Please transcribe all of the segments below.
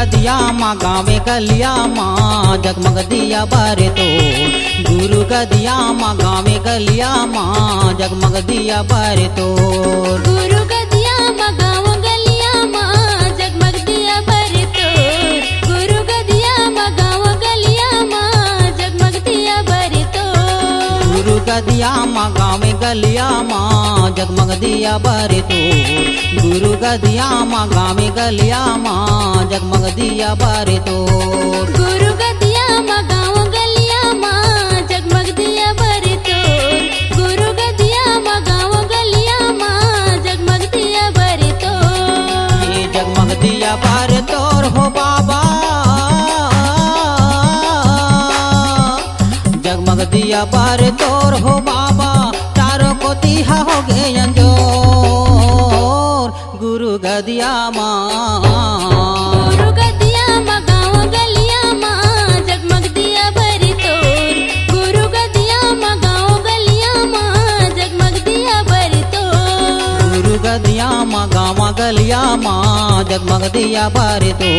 गदिया माँ गावे गलिया माँ जगमग दिया बारे तो। गुरु गदिया माँ गावे गलिया माँ जगमग दिया बारे तो। गुरु गदिया माँ गाँव गलिया माँ जगमग दिया बारे तो। गुरु गदिया माँ गाँव गलिया माँ जगमग दिया बारे तो। गुरु गदिया माँ गावे गलिया माँ जगमग दिया बारे तो। गुरु गदिया माँ गावे गलिया माँ जगमग दिया बारे तो। गुरु गदिया माँ गाँव गलिया माँ जगमग दिया बारे तो। गुरु गदिया माँ गाँव गलिया माँ जगमग दिया बारे तो। ये जगमग दिया बारे तोर हो बाबा, जगमग दिया बारे तोर हो बाबा, चारों को तिहा हो गए अंजोर। गुरु गदिया माँ गुरु गदिया माँ गाँव गलिया माँ जगमग दिया बारे तो। गुरु गदिया माँ गाँव गलिया माँ जगमग दिया बारे तो। गुरु गदिया माँ गावा गलिया माँ जगमग दिया बारे तो।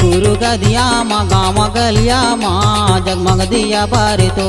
गुरु गदिया माँ गावा गलिया माँ जगमग दिया बारे तो।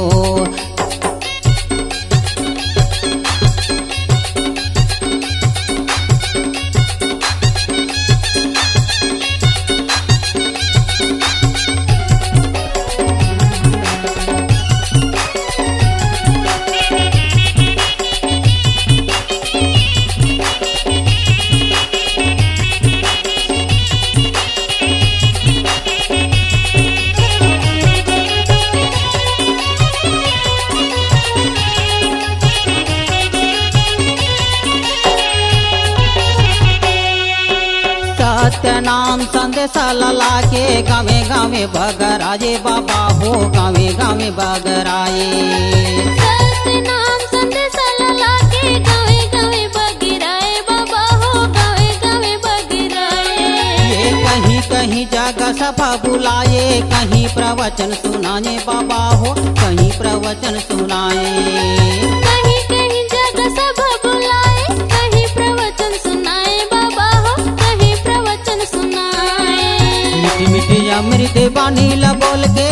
सत्य नाम संदेशा लला के गावे गावे बगराजे बाबा हो, गावे गावे बगराए। सतनाम संदेशा लला के गावे गावे बगिराए बाबा हो, गावे गावे बगिराए। ये कहीं कहीं जगह सभा बुलाए, कहीं प्रवचन सुनाए बाबा हो, कहीं प्रवचन सुनाए। कहीं कहीं जगह सभा बुलाए, कहीं प्रवचन सुनाए बाबा हो, कहीं प्रवचन सुनाए। मीठी मीठी अमृत बानी ला बोल के,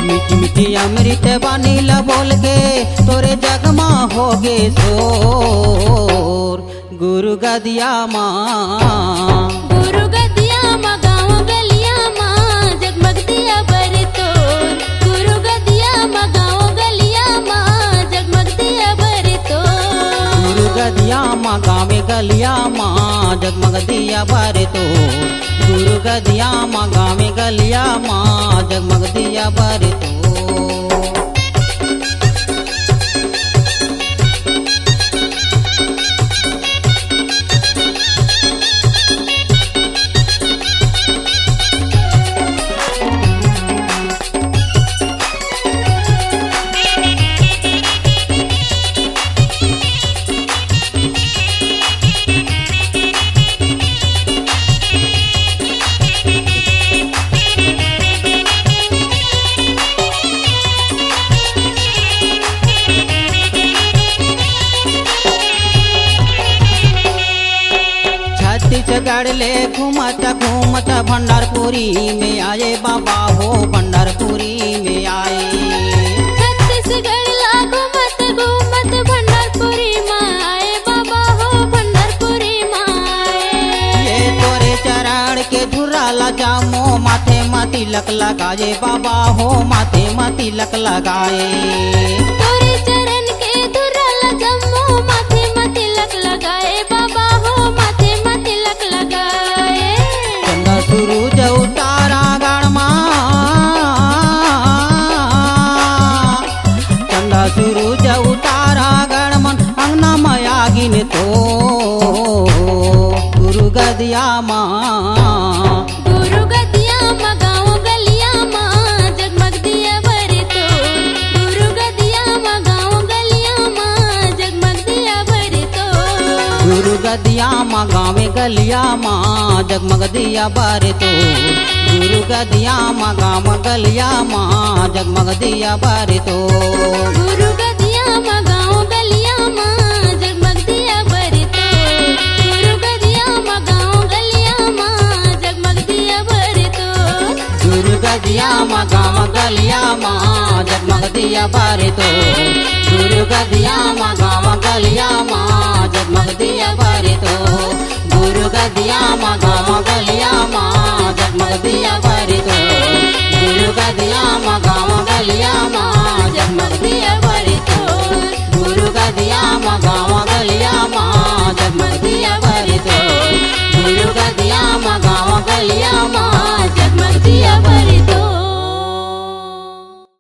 मीठी मीठी अमृत बानी ला बोल के, तोरे जगमा होगे शोर। गुरु गदिया माँ गुरु गदिया माँ गाँव गलिया माँ जगमग दिया बारे तो। गुरु गदिया माँ गाँव गलिया माँ जगमग दिया बारे तो। गुरु गदिया माँ गावे गलिया माँ जगमग दिया बारे तो। गुरु गदिया माँ गावे गलिया माँ जगमग दिया बारे तो। छत्तीसगढ़ ले घूमता घूमता भंडारपुरी में आए बाबा हो, भंडारपुरी में आए। छत्तीसगढ़ ला घूमत घूमत भंडारपुरी माँ आए बाबा हो, भंडारपुरी माँ आए। ये तोरे चरण के धुरा ला जामो, माथे माती लक लगाए बाबा हो, माथे माती लक लगाए। तोरे चरण के धुरा ला जम्मो, माथे माथे लक लगाए बाबा हो, माथे माथे लक लगाए। चंदा सूरज उतारा गण माँ, चंदा सूरज उतारा गण मन अंगना माया गिन तो। गुरु गदिया माँ गुरु गदिया माँ गाँव गलिया माँ जगमग दिया बारे तो। गुरु गदिया माँ गाँव गलिया माँ जगमग दिया बारे तो। गुरु गदिया माँ गावे गलिया माँ जगमग दिया बारे तो। गुरु गदिया माँ गाँव गलिया माँ जगमग दिया बारे तो। गुरु गदिया माँ गाँव गलिया माँ जगमग दिया बारे तो। गलिया माँ जगमग दिया बारे तो गुरु गदिया माँ गाँव गलिया माँ जगमग दिया बारे तो गुरु गदिया माँ गाँव गलिया माँ जगमग दिया बारे तो गुरु गदिया माँ गाँव गलिया माँ जगमग दिया बारे तो गुरु गदिया माँ गाँव गलिया माँ जगमग दिया बारे तो गुरु गदिया माँ गाँव गलिया